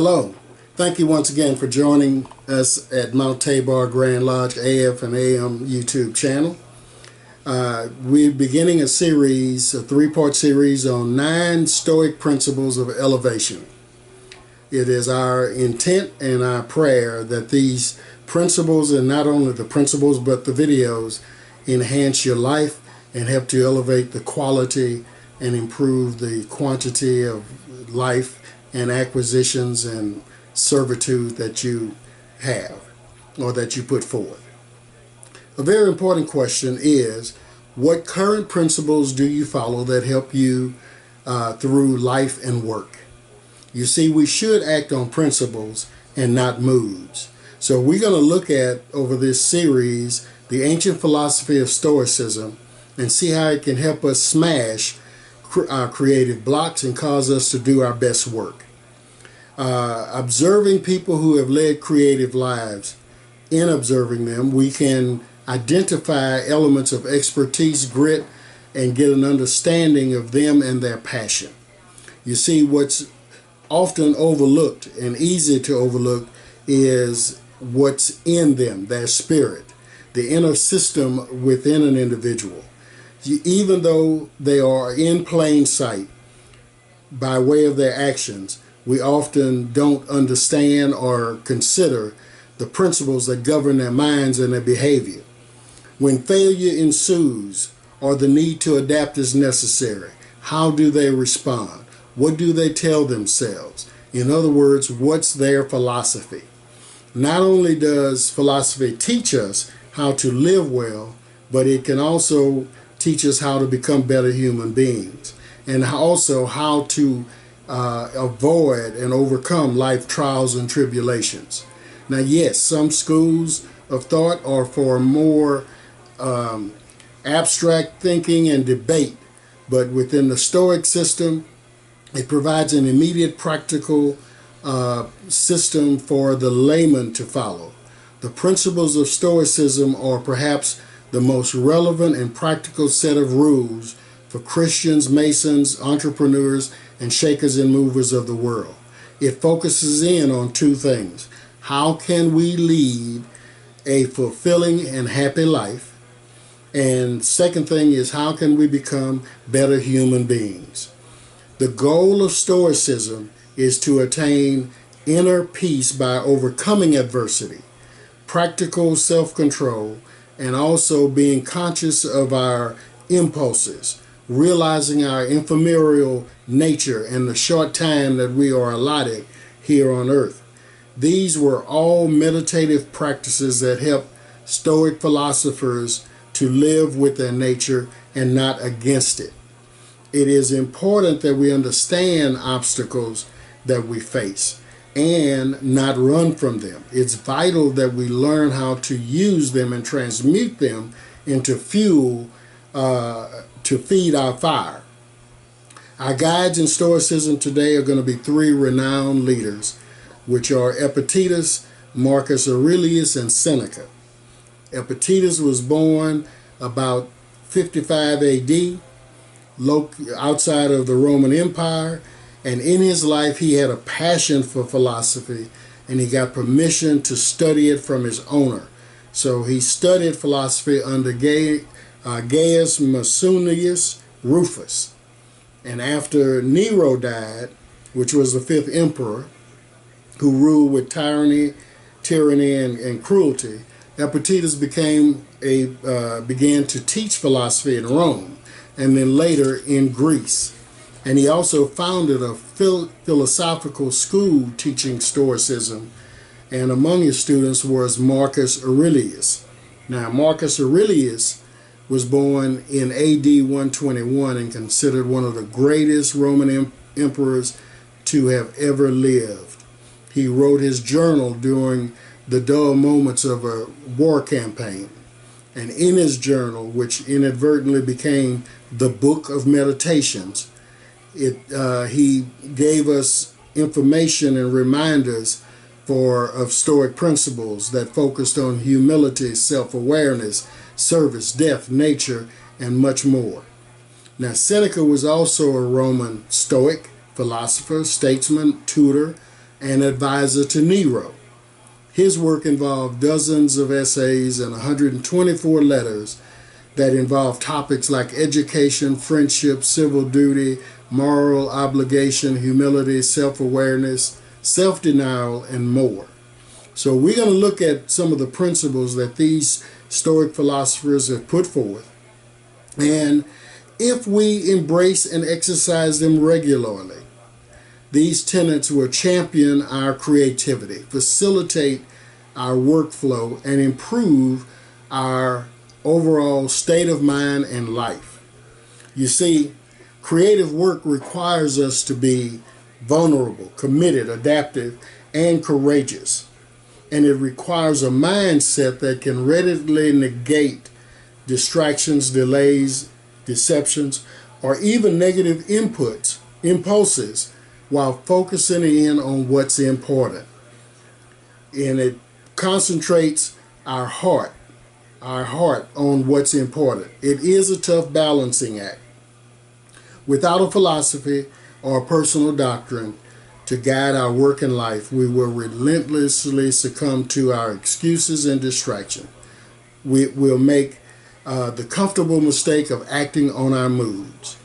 Hello. Thank you once again for joining us at Mount Tabor Grand Lodge AF and AM YouTube channel. We're beginning a series, a three-part series on 9 Stoic principles of elevation. It is our intent and our prayer that these principles, and not only the principles but the videos, enhance your life and help to elevate the quality and improve the quantity of life and acquisitions and servitude that you have or that you put forth. A very important question is, what current principles do you follow that help you through life and work? You see, we should act on principles and not moods. So we're going to look at, over this series, the ancient philosophy of Stoicism and see how it can help us smash our creative blocks and cause us to do our best work. Observing people who have led creative lives, in observing them, we can identify elements of expertise, grit, and get an understanding of them and their passion. You see, what's often overlooked and easy to overlook is what's in them, their spirit, the inner system within an individual. Even though they are in plain sight by way of their actions, we often don't understand or consider the principles that govern their minds and their behavior. When failure ensues or the need to adapt is necessary, how do they respond? What do they tell themselves? In other words, what's their philosophy? Not only does philosophy teach us how to live well, but it can also teach us how to become better human beings, and also how to avoid and overcome life trials and tribulations. Now, yes, some schools of thought are for more abstract thinking and debate, but within the Stoic system, it provides an immediate practical system for the layman to follow. The principles of Stoicism are perhaps the most relevant and practical set of rules for Christians, Masons, entrepreneurs, and shakers and movers of the world. It focuses in on 2 things. How can we lead a fulfilling and happy life? And second thing is, how can we become better human beings? The goal of Stoicism is to attain inner peace by overcoming adversity, practical self-control, and also being conscious of our impulses, realizing our ephemeral nature and the short time that we are allotted here on earth. These were all meditative practices that help Stoic philosophers to live with their nature and not against it. It is important that we understand obstacles that we face and not run from them. It's vital that we learn how to use them and transmute them into fuel to feed our fire. Our guides in Stoicism today are going to be 3 renowned leaders, which are Epictetus, Marcus Aurelius, and Seneca. Epictetus was born about 55 AD, outside of the Roman Empire, and in his life he had a passion for philosophy, and he got permission to study it from his owner. So he studied philosophy under Gaius Masunius Rufus. And after Nero died, which was the 5th emperor, who ruled with tyranny, and cruelty, Epictetus began to teach philosophy in Rome, and then later in Greece. And he also founded a philosophical school teaching Stoicism, and among his students was Marcus Aurelius. Now, Marcus Aurelius was born in AD 121 and considered one of the greatest Roman emperors to have ever lived. He wrote his journal during the dull moments of a war campaign. And in his journal, which inadvertently became the Book of Meditations, he gave us information and reminders of Stoic principles that focused on humility, self-awareness, service, death, nature, and much more. Now, Seneca was also a Roman Stoic philosopher, statesman, tutor, and advisor to Nero. His work involved dozens of essays and 124 letters that involved topics like education, friendship, civil duty, moral obligation, humility, self-awareness, self-denial, and more. So we're going to look at some of the principles that these Stoic philosophers have put forth. And if we embrace and exercise them regularly, these tenets will champion our creativity, facilitate our workflow, and improve our overall state of mind and life. You see, creative work requires us to be vulnerable, committed, adaptive, and courageous. And it requires a mindset that can readily negate distractions, delays, deceptions, or even negative impulses, while focusing in on what's important. And it concentrates our heart on what's important. It is a tough balancing act. Without a philosophy or a personal doctrine to guide our work and life, we will relentlessly succumb to our excuses and distraction. We'll make the comfortable mistake of acting on our moods.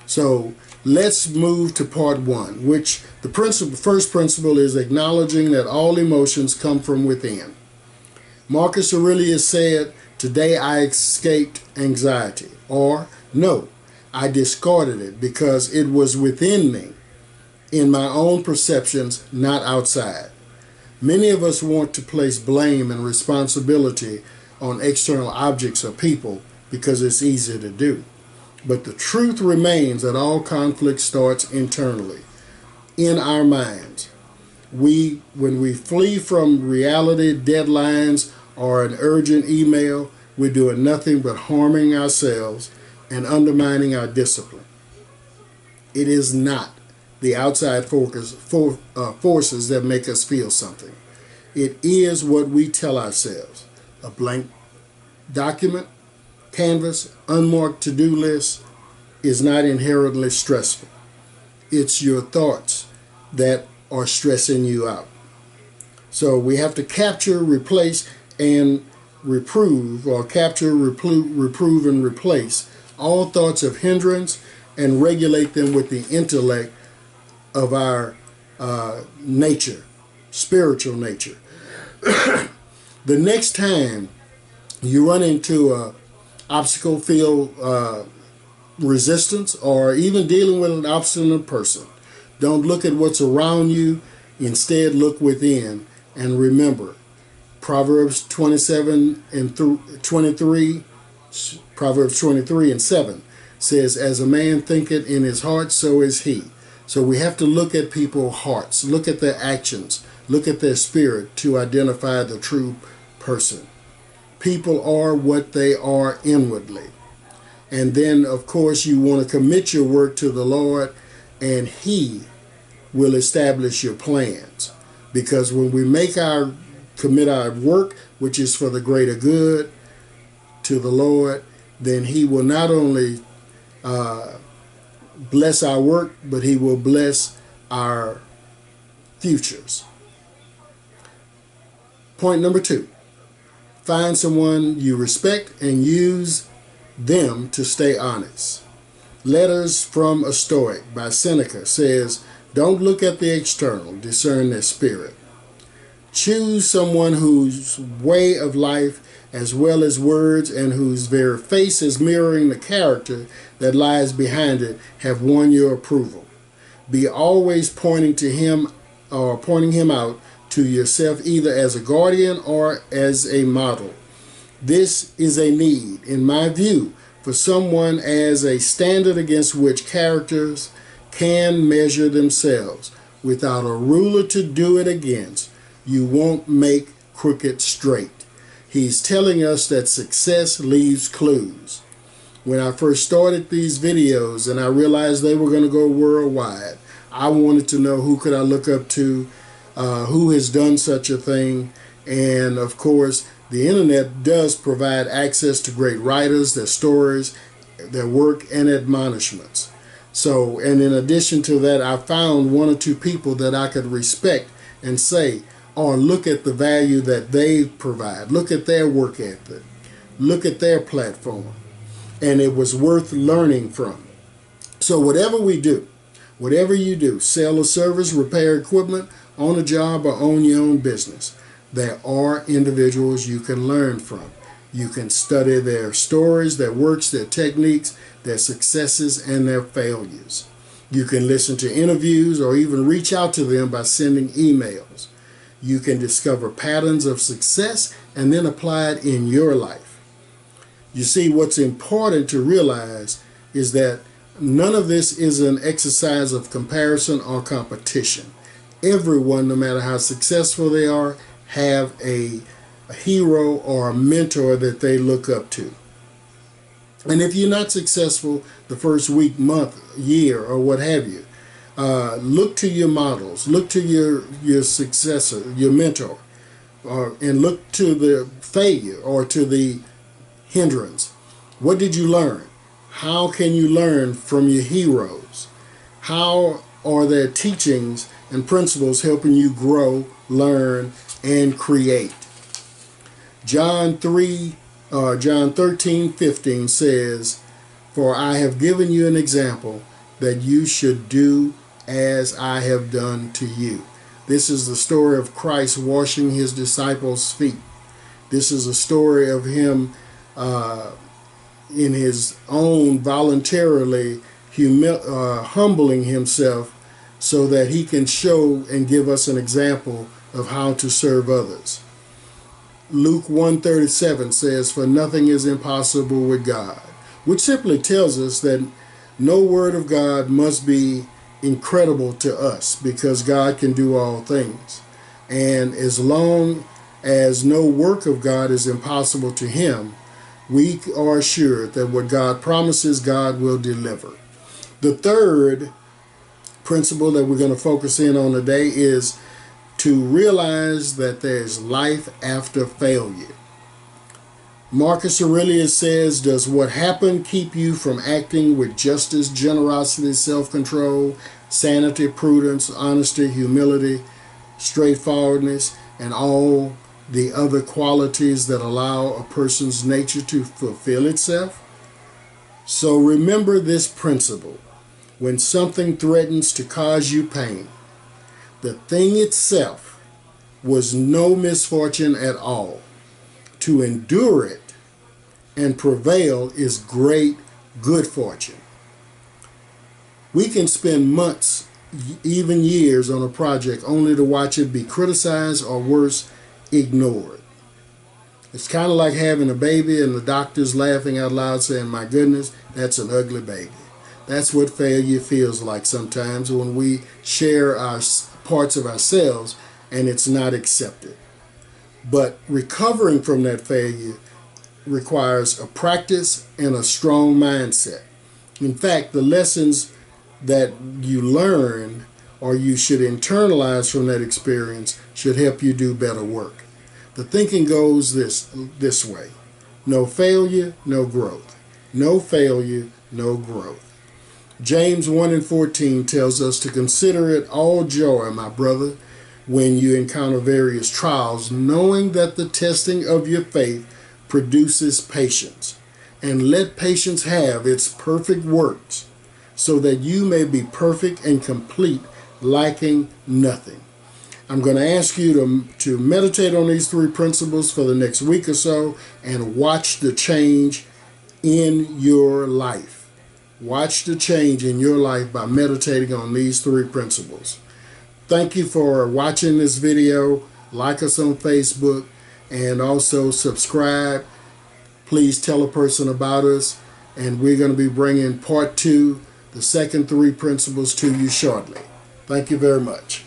So let's move to part one, which the first principle is acknowledging that all emotions come from within. Marcus Aurelius said, "Today I escaped anxiety," or "No, I discarded it because it was within me, in my own perceptions, not outside." Many of us want to place blame and responsibility on external objects or people because it's easy to do. But the truth remains that all conflict starts internally, in our minds. When we flee from reality, deadlines, or an urgent email, we're doing nothing but harming ourselves and undermining our discipline. It is not the outside forces that make us feel something. It is what we tell ourselves. A blank document, canvas, unmarked to-do list is not inherently stressful. It's your thoughts that are stressing you out. So we have to capture, replace, and reprove, or capture, reprove, and replace all thoughts of hindrance and regulate them with the intellect of our nature, spiritual nature. The next time you run into a obstacle, feel resistance, or even dealing with an obstinate person, don't look at what's around you. Instead, look within and remember Proverbs 27 and 23. Proverbs 23 and 7 says, "As a man thinketh in his heart, so is he." So we have to look at people's hearts, look at their actions, look at their spirit to identify the true person. People are what they are inwardly. And then, of course, you want to commit your work to the Lord, and He will establish your plans. Because when we commit our work, which is for the greater good, to the Lord, then He will not only bless our work, but He will bless our futures. Point number 2. Find someone you respect and use them to stay honest. Letters from a Stoic by Seneca says, "Don't look at the external, discern their spirit." Choose someone whose way of life, as well as words, and whose very face is mirroring the character that lies behind it, have won your approval. Be always pointing him out to yourself, either as a guardian or as a model. This is a need, in my view, for someone as a standard against which characters can measure themselves. Without a ruler to do it against, you won't make crooked straight. He's telling us that success leaves clues. When I first started these videos and I realized they were going to go worldwide, I wanted to know who could I look up to, who has done such a thing. And of course, the internet does provide access to great writers, their stories, their work, and admonishments. So, and in addition to that, I found one or two people that I could respect and say, or look at the value that they provide. Look at their work ethic. Look at their platform. And it was worth learning from. So whatever we do, whatever you do, sell a service, repair equipment, own a job, or own your own business, there are individuals you can learn from. You can study their stories, their works, their techniques, their successes, and their failures. You can listen to interviews or even reach out to them by sending emails. You can discover patterns of success and then apply it in your life. You see, what's important to realize is that none of this is an exercise of comparison or competition. Everyone, no matter how successful they are, have a hero or a mentor that they look up to. And if you're not successful the first week, month, year, or what have you, look to your models, look to your successor, your mentor, and look to the failure or to the hindrance. What did you learn? How can you learn from your heroes? How are their teachings and principles helping you grow, learn, and create? John 13:15 says, "For I have given you an example that you should do as I have done to you." This is the story of Christ washing his disciples' feet. This is a story of him in his own voluntarily humbling himself so that he can show and give us an example of how to serve others. Luke 1:37 says, "For nothing is impossible with God," which simply tells us that no word of God must be incredible to us because God can do all things. And as long as no work of God is impossible to him, we are assured that what God promises, God will deliver. The third principle that we're going to focus in on today is to realize that there's life after failure. Marcus Aurelius says, "Does what happened keep you from acting with justice, generosity, self-control, sanity, prudence, honesty, humility, straightforwardness, and all the other qualities that allow a person's nature to fulfill itself?" So remember this principle. When something threatens to cause you pain, the thing itself was no misfortune at all. To endure it and prevail is great good fortune. We can spend months, even years, on a project only to watch it be criticized or worse, ignored. It's kind of like having a baby and the doctor's laughing out loud saying, "My goodness, that's an ugly baby." That's what failure feels like sometimes when we share our parts of ourselves and it's not accepted. But recovering from that failure requires a practice and a strong mindset. In fact, the lessons that you learn or you should internalize from that experience should help you do better work. The thinking goes this way: no failure, no growth. No failure, no growth. James 1:14 tells us to consider it all joy, my brother, when you encounter various trials, knowing that the testing of your faith produces patience. And let patience have its perfect works, so that you may be perfect and complete, lacking nothing. I'm going to ask you to meditate on these three principles for the next week or so and watch the change in your life. Watch the change in your life by meditating on these three principles. Thank you for watching this video. Like us on Facebook and also subscribe. Please tell a person about us, and we're going to be bringing part 2, the second 3 principles, to you shortly. Thank you very much.